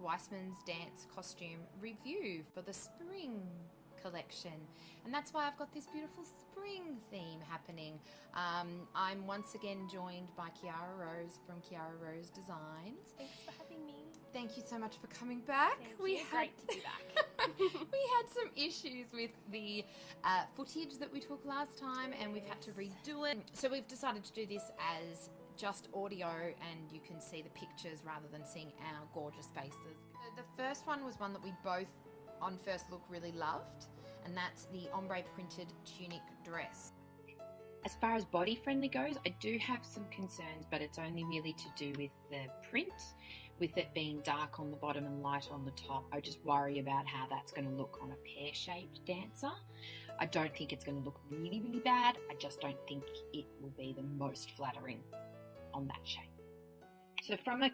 Weissmans Dance Costume review for the spring collection, and that's why I've got this beautiful spring theme happening. I'm once again joined by Kiara Rose from Kiara Rose Designs. Thanks for having me. Thank you so much for coming back. Great to be back. We had some issues with the footage that we took last time, and we've had to redo it. So we've decided to do this as just audio, and you can see the pictures rather than seeing our gorgeous faces. The first one was one that we both, on first look, really loved, and that's the Ombre printed tunic dress. As far as body friendly goes, I do have some concerns, but it's only really to do with the print. With it being dark on the bottom and light on the top, I just worry about how that's going to look on a pear-shaped dancer. I don't think it's going to look really, really bad. I just don't think it will be the most flattering on that shape. So from a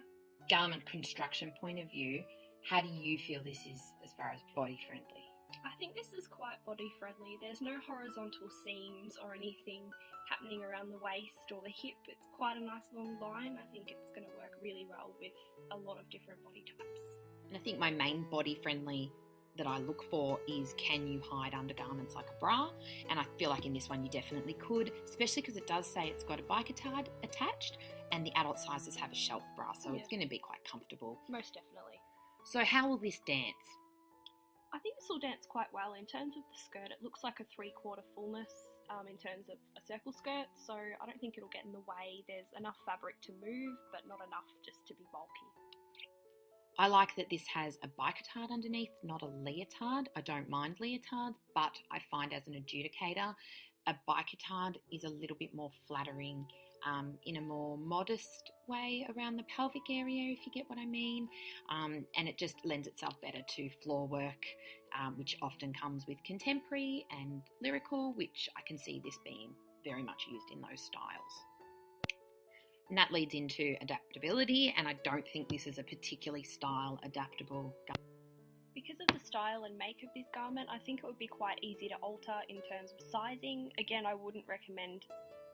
garment construction point of view, how do you feel this is as far as body friendly? I think this is quite body friendly. There's no horizontal seams or anything happening around the waist or the hip. It's quite a nice long line. I think it's going to work really well with a lot of different body types. And I think my main body friendly that I look for is, can you hide undergarments like a bra? And I feel like in this one you definitely could, especially because it does say it's got a biker tab attached, and the adult sizes have a shelf bra, so it's going to be quite comfortable. Most definitely. So how will this dance? I think this will dance quite well. In terms of the skirt, it looks like a 3/4 fullness in terms of a circle skirt, so I don't think it'll get in the way. There's enough fabric to move, but not enough just to be bulky. I like that this has a biker underneath, not a leotard. I don't mind leotards, but I find as an adjudicator, a biker is a little bit more flattering in a more modest way around the pelvic area, if you get what I mean. And it just lends itself better to floor work, which often comes with contemporary and lyrical, which I can see this being very much used in those styles. And that leads into adaptability, and I don't think this is a particularly style adaptable garment. Because of the style and make of this garment, I think it would be quite easy to alter in terms of sizing. Again, I wouldn't recommend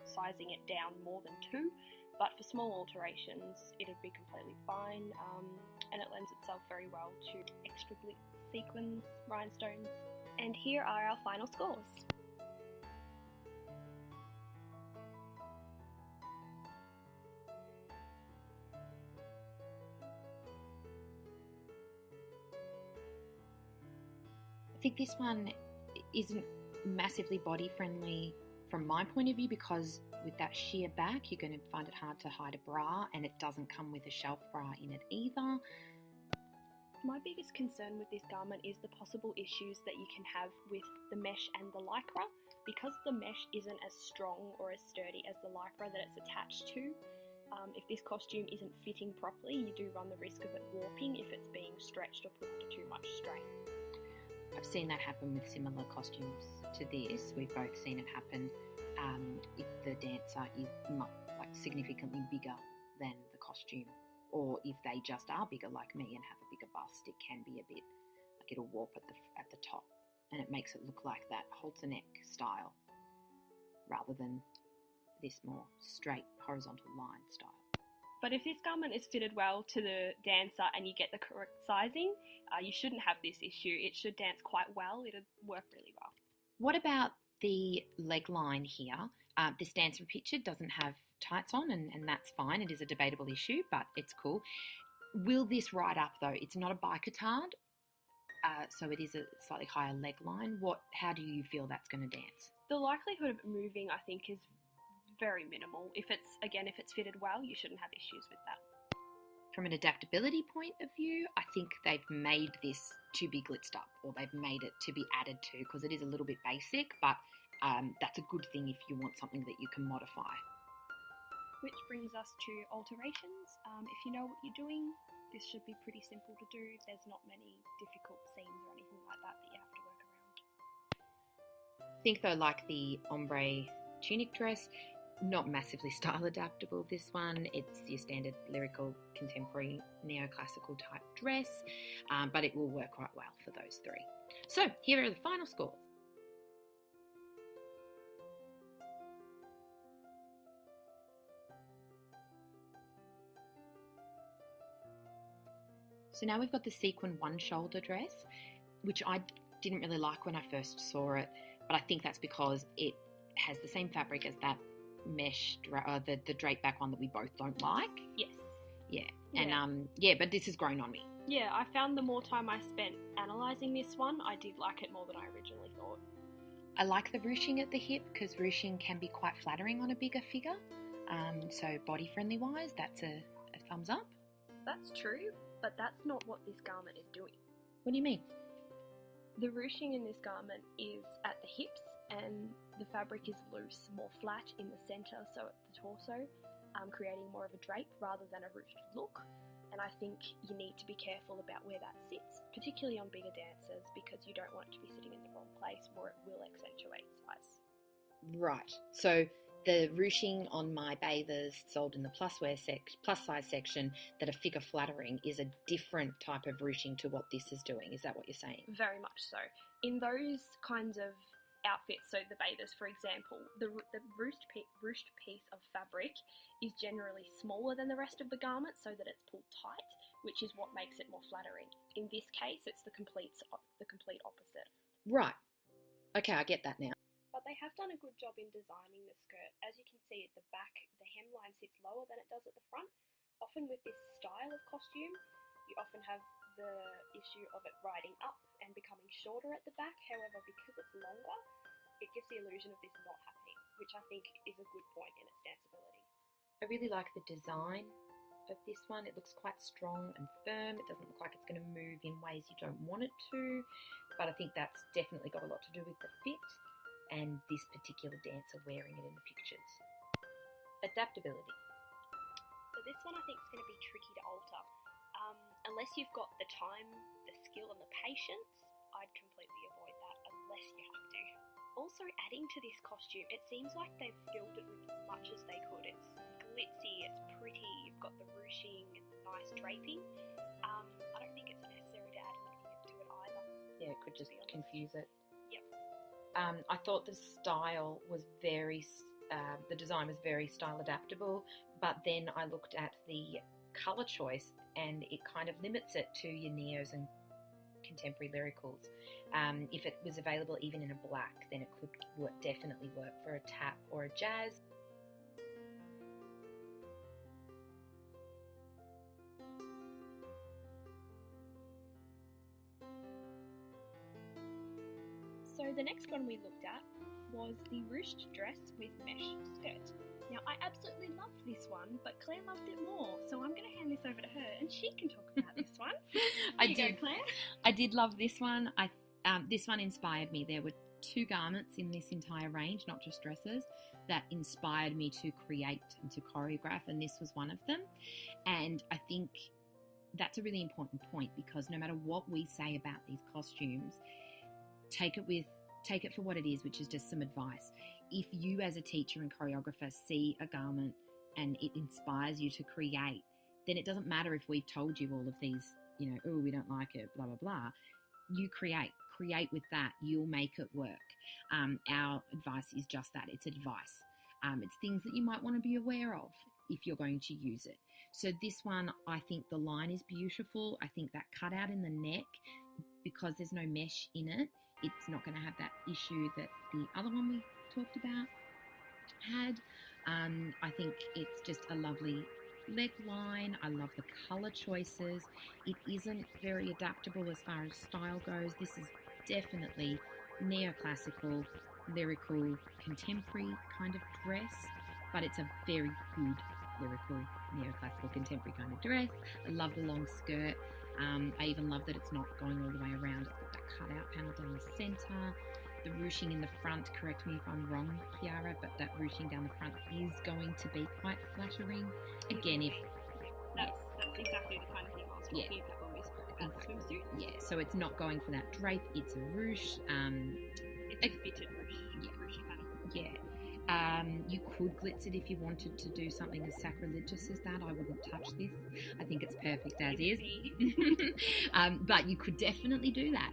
sizing it down more than 2, but for small alterations it'd be completely fine, and it lends itself very well to extra glitz, sequins, rhinestones. And here are our final scores. I think this one isn't massively body friendly from my point of view, because with that sheer back you're going to find it hard to hide a bra, and it doesn't come with a shelf bra in it either. My biggest concern with this garment is the possible issues that you can have with the mesh and the lycra. Because the mesh isn't as strong or as sturdy as the lycra that it's attached to, if this costume isn't fitting properly, you do run the risk of it warping if it's being stretched or put under too much strain. I've seen that happen with similar costumes to this. We've both seen it happen if the dancer is significantly bigger than the costume, or if they just are bigger like me and have a bigger bust. It can be a bit like it'll warp at the top, and it makes it look like that halter neck style rather than this more straight horizontal line style. But if this garment is fitted well to the dancer and you get the correct sizing, you shouldn't have this issue. It should dance quite well. It'll work really well. What about the leg line here? This dancer picture doesn't have tights on, and that's fine. It is a debatable issue, but it's cool. Will this ride up though? It's not a biker so it is a slightly higher leg line. How do you feel that's going to dance? The likelihood of it moving, I think, is very minimal. If it's fitted well, you shouldn't have issues with that. From an adaptability point of view, I think they've made this to be glitzed up, or they've made it to be added to, because it is a little bit basic, but that's a good thing if you want something that you can modify. Which brings us to alterations. If you know what you're doing, this should be pretty simple to do. There's not many difficult seams or anything like that you have to work around. I think though, like the Ombre tunic dress, not massively style adaptable, this one. It's your standard lyrical, contemporary, neoclassical type dress, but it will work quite well for those 3. So here are the final scores. So now we've got the sequin one shoulder dress, which I didn't really like when I first saw it, but I think that's because it has the same fabric as that mesh, the drape back one that we both don't like. Yes. Yeah. Yeah. And but this has grown on me. Yeah, I found the more time I spent analysing this one, I did like it more than I originally thought. I like the ruching at the hip because ruching can be quite flattering on a bigger figure. So body friendly wise, that's a thumbs up. That's true, but that's not what this garment is doing. What do you mean? The ruching in this garment is at the hips, and the fabric is loose, more flat in the centre, so at the torso, creating more of a drape rather than a ruched look. And I think you need to be careful about where that sits, particularly on bigger dancers, because you don't want it to be sitting in the wrong place or it will accentuate size. Right. So the ruching on my bathers sold in the plus size section that are figure flattering is a different type of ruching to what this is doing. Is that what you're saying? Very much so. In those kinds of outfits, so the bathers, for example, the ruched piece of fabric is generally smaller than the rest of the garment so that it's pulled tight, which is what makes it more flattering. In this case, it's the complete opposite. Right. Okay, I get that now. But they have done a good job in designing the skirt. As you can see at the back, the hemline sits lower than it does at the front. Often with this style of costume, you often have the issue of it riding up and becoming shorter at the back. However, because it's longer, it gives the illusion of this not happening, which I think is a good point in its danceability. I really like the design of this one. It looks quite strong and firm. It doesn't look like it's going to move in ways you don't want it to, but I think that's definitely got a lot to do with the fit and this particular dancer wearing it in the pictures. Adaptability. So this one I think is going to be tricky to alter. Unless you've got the time, the skill and the patience, I'd completely avoid that unless you have to. Also, adding to this costume, it seems like they've filled it with as much as they could. It's glitzy, it's pretty, you've got the ruching and the nice draping. I don't think it's necessary to add anything to it either. Yeah, it could just confuse it. Yep. I thought the style was the design was very style adaptable, but then I looked at the colour choice and it kind of limits it to your neos and contemporary lyricals. If it was available even in a black, then it could definitely work for a tap or a jazz. So the next one we looked at was the ruched dress with mesh skirt. Now, I absolutely loved this one, but Claire loved it more, so I'm going to hand this over to her and she can talk about this one. I Here you did, go, Claire. I did love this one. This one inspired me. There were 2 garments in this entire range, not just dresses, that inspired me to create and to choreograph, and this was one of them. And I think that's a really important point, because no matter what we say about these costumes, take it for what it is, which is just some advice. If you as a teacher and choreographer see a garment and it inspires you to create, then it doesn't matter if we've told you all of these, oh, we don't like it, blah, blah, blah. You create with that, you'll make it work. Our advice is just that, it's advice. It's things that you might want to be aware of if you're going to use it. So this one, I think the line is beautiful. I think that cutout in the neck, because there's no mesh in it, it's not going to have that issue that the other one we talked about had. I think it's just a lovely leg line. I love the colour choices. It isn't very adaptable as far as style goes. This is definitely neoclassical, lyrical, contemporary kind of dress, but it's a very good lyrical, neoclassical, contemporary kind of dress. I love the long skirt. I even love that it's not going all the way around. It's got that cutout panel down the centre. The ruching in the front, correct me if I'm wrong, Kiara, but that ruching down the front is going to be quite flattering. Again, That's exactly the kind of thing I was talking about when we spoke about the swimsuit. Yeah, so it's not going for that drape, it's a ruche. It's a fitted ruche pattern. Yeah. You could glitz it if you wanted to do something as sacrilegious as that. I wouldn't touch this. I think it's perfect as is. But you could definitely do that.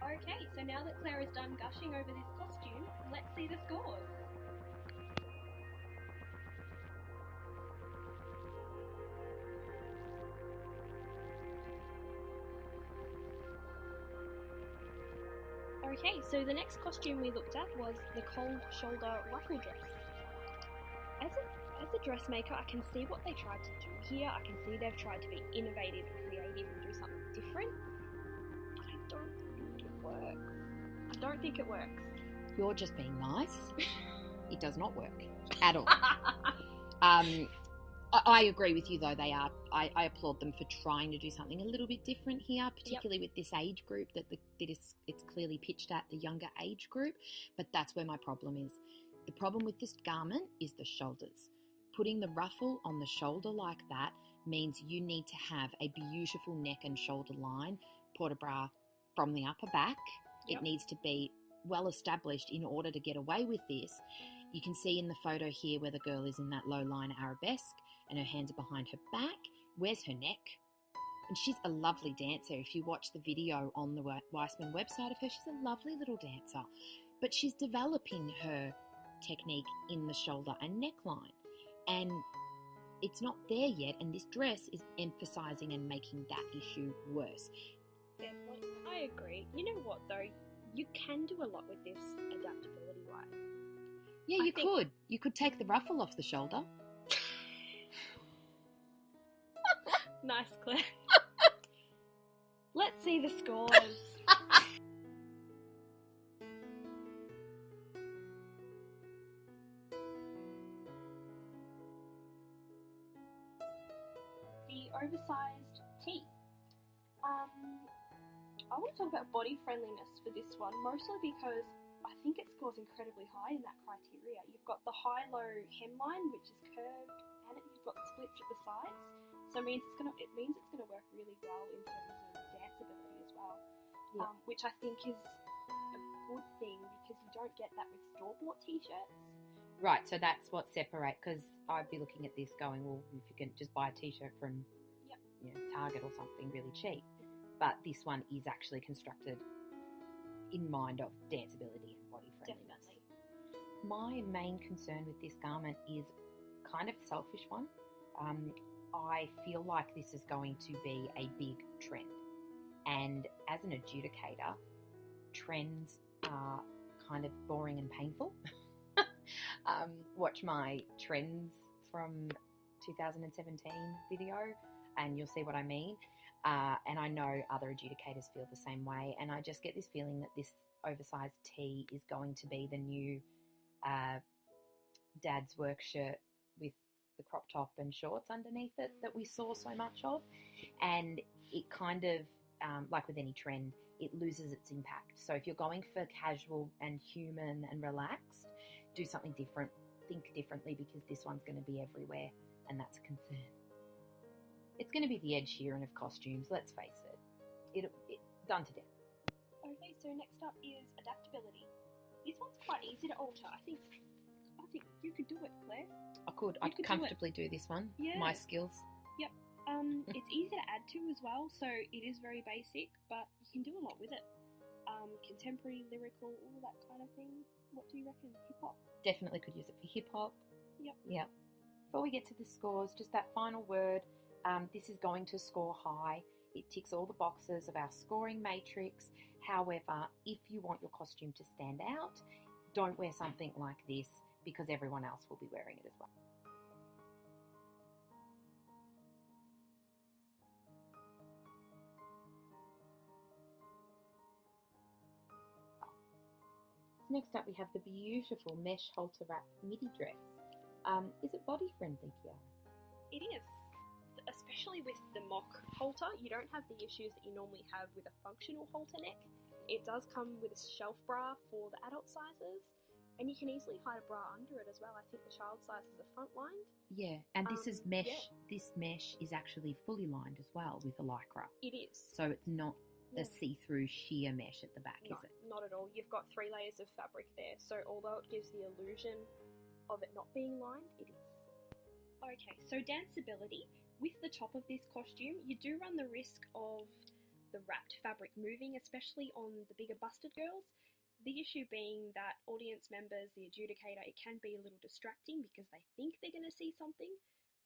Okay, so now that Claire is done gushing over this costume, let's see the scores. Okay, so the next costume we looked at was the cold shoulder ruffle dress. As a dressmaker, I can see what they tried to do here. I can see they've tried to be innovative and creative and do something different, but I don't think it works. I don't think it works. You're just being nice. It does not work at all. I agree with you though. They are. I applaud them for trying to do something a little bit different here, particularly with this age group it's clearly pitched at the younger age group. But that's where my problem is. The problem with this garment is the shoulders. Putting the ruffle on the shoulder like that means you need to have a beautiful neck and shoulder line, port-a-bras from the upper back. Yep. It needs to be well established in order to get away with this. You can see in the photo here where the girl is in that low line arabesque and her hands are behind her back. Where's her neck? And she's a lovely dancer. If you watch the video on the Weissman website of her, she's a lovely little dancer. But she's developing her technique in the shoulder and neckline. And it's not there yet, and this dress is emphasising and making that issue worse. Fair point. I agree. You know what though? You can do a lot with this adaptability-wise. Yeah, you could. You could take the ruffle off the shoulder. Nice, Claire. Let's see the scores. The oversized tee. I want to talk about body friendliness for this one, mostly because I think it scores incredibly high in that criteria. You've got the high-low hemline, which is curved, and you've got the splits at the sides. So it means it's gonna work really well in terms of danceability as well, which I think is a good thing because you don't get that with store-bought t-shirts. Right, so that's what separates, because I'd be looking at this going, well, if you can just buy a t-shirt from Target or something really cheap. But this one is actually constructed in mind of danceability and body friendliness. Definitely. My main concern with this garment is kind of a selfish one. I feel like this is going to be a big trend. And as an adjudicator, trends are kind of boring and painful. Watch my trends from 2017 video and you'll see what I mean. And I know other adjudicators feel the same way. And I just get this feeling that this oversized tee is going to be the new dad's work shirt with the crop top and shorts underneath it that we saw so much of. And it kind of, like with any trend, it loses its impact. So if you're going for casual and human and relaxed, do something different. Think differently, because this one's going to be everywhere, and that's a concern. It's going to be the Ed Sheeran of costumes, let's face it. It done to death. Okay, so next up is adaptability. This one's quite easy to alter. I think you could do it, Claire. I could comfortably do this one. Yeah. My skills. Yep. It's easy to add to as well, so it is very basic, but you can do a lot with it. Contemporary, lyrical, all that kind of thing. What do you reckon? Hip hop? Definitely could use it for hip hop. Yep. Before we get to the scores, just that final word. This is going to score high. It ticks all the boxes of our scoring matrix. However, if you want your costume to stand out, don't wear something like this, because everyone else will be wearing it as well. Next up, we have the beautiful mesh halter wrap midi dress. Is it body friendly, Kiara? It is. Especially with the mock halter, you don't have the issues that you normally have with a functional halter neck. It does come with a shelf bra for the adult sizes, and you can easily hide a bra under it as well. I think the child sizes are front lined. Yeah, and this is mesh. Yeah. This mesh is actually fully lined as well with a lycra. It is. So it's not a see-through sheer mesh at the back, No, is it? not at all. You've got 3 layers of fabric there, so although it gives the illusion of it not being lined, it is. Okay, so danceability. With the top of this costume, you do run the risk of the wrapped fabric moving, especially on the bigger busted girls. The issue being that audience members, the adjudicator, it can be a little distracting because they think they're going to see something.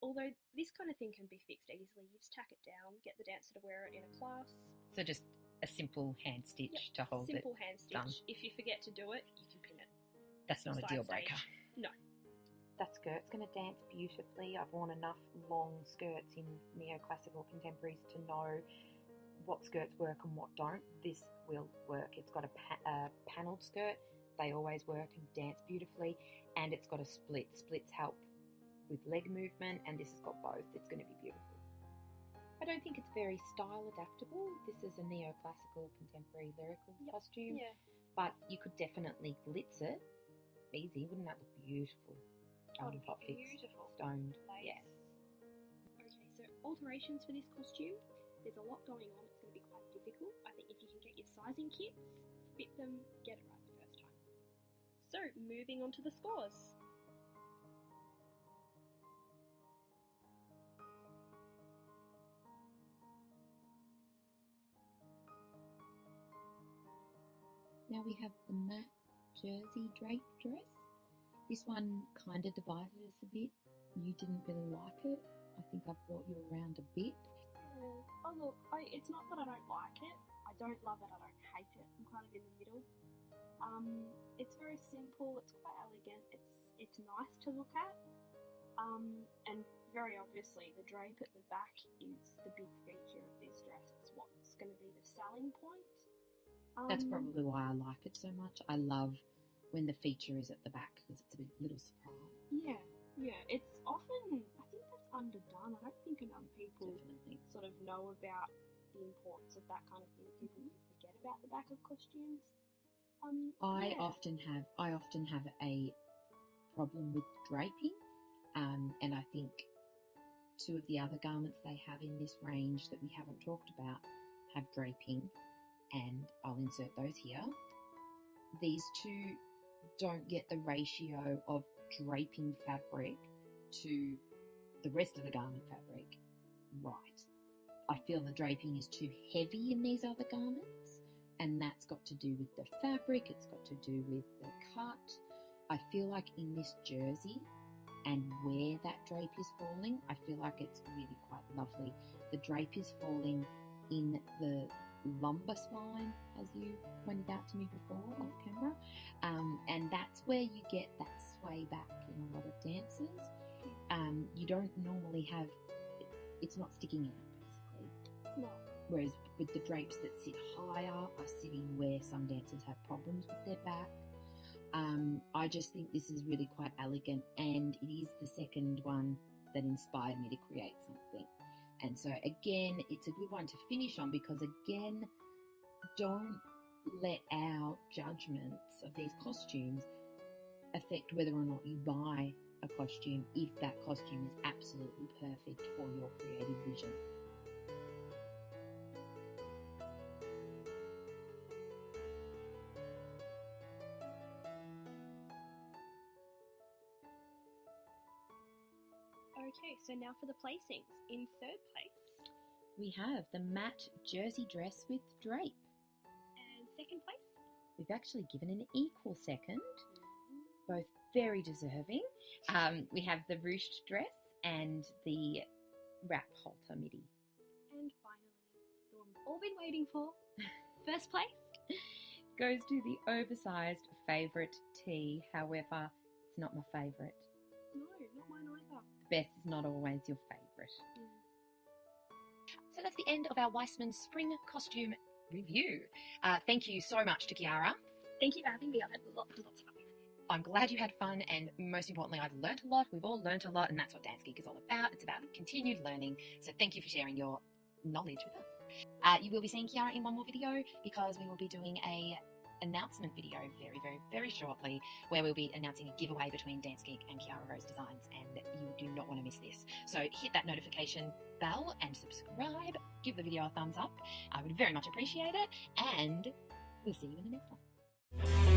Although this kind of thing can be fixed easily. You just tack it down, get the dancer to wear it in a class. So just a simple hand stitch to hold simple it. hand stitch. done. If you forget to do it, you can pin it. That's not a Side deal stage. breaker. No. That skirt's going to dance beautifully. I've worn enough long skirts in neoclassical contemporaries to know what skirts work and what don't. This will work. It's got a panelled skirt. They always work and dance beautifully. And it's got a split. Splits help with leg movement, and this has got both. It's going to be beautiful. I don't think it's very style adaptable. This is a neoclassical contemporary lyrical costume. Yeah. But you could definitely glitz it. Easy. Wouldn't that look beautiful? Oh, it'd Hot be fix, beautiful. stoned. Lace. Yeah. Okay, so alterations for this costume. There's a lot going on. It's going to be quite difficult. I think if you can get your sizing kits, fit them, get it right the first time. So, moving on to the scores. Now we have the matte jersey drape dress. This one kind of divided us a bit. You didn't really like it. I think I brought you around a bit. Oh look, it's not that I don't like it. I don't love it, I don't hate it. I'm kind of in the middle. It's very simple, it's quite elegant, it's nice to look at. And very obviously the drape at the back is the big feature of this dress. It's what's going to be the selling point. That's probably why I like it so much. I love when the feature is at the back because it's a little surprise. Yeah. It's often, I think that's underdone. I don't think enough people Definitely. sort of know about the importance of that kind of thing. People forget about the back of costumes. I often have a problem with draping, and I think two of the other garments they have in this range that we haven't talked about have draping, and I'll insert those here. These two don't get the ratio of draping fabric to the rest of the garment fabric right. I feel the draping is too heavy in these other garments, and that's got to do with the fabric, it's got to do with the cut. I feel like in this jersey and where that drape is falling, I feel like it's really quite lovely. The drape is falling in the lumbar spine, as you pointed out to me before off camera, and that's where you get that sway back in a lot of dances. You don't normally have, it's not sticking out basically. No. Whereas with the drapes that sit higher are sitting where some dancers have problems with their back. I just think this is really quite elegant, and it is the second one that inspired me to create something. And so again, it's a good one to finish on because again, don't let our judgments of these costumes affect whether or not you buy a costume if that costume is absolutely perfect for your creative vision. Okay, so now for the placings. In third place We have the matte jersey dress with drape. and second place. We've actually given an equal second, both very deserving. We have the ruched dress and the wrap halter midi. And finally, the one we've all been waiting for. First place. Goes to the oversized favourite tee. However, it's not my favourite. No, not mine either. The best is not always your favourite. So that's the end of our Weissmans Spring costume review. Thank you so much to Kiara. Thank you for having me. I've had lots and lots of fun. I'm glad you had fun, and most importantly, I've learnt a lot. We've all learnt a lot, and that's what Dance Geek is all about. It's about continued learning. So thank you for sharing your knowledge with us. You will be seeing Kiara in one more video because we will be doing a announcement video very, very, very shortly where we'll be announcing a giveaway between Dance Geek and Kiara Rose Designs, and you do not want to miss this. So hit that notification bell and subscribe. Give the video a thumbs up. I would very much appreciate it, and we'll see you in the next one.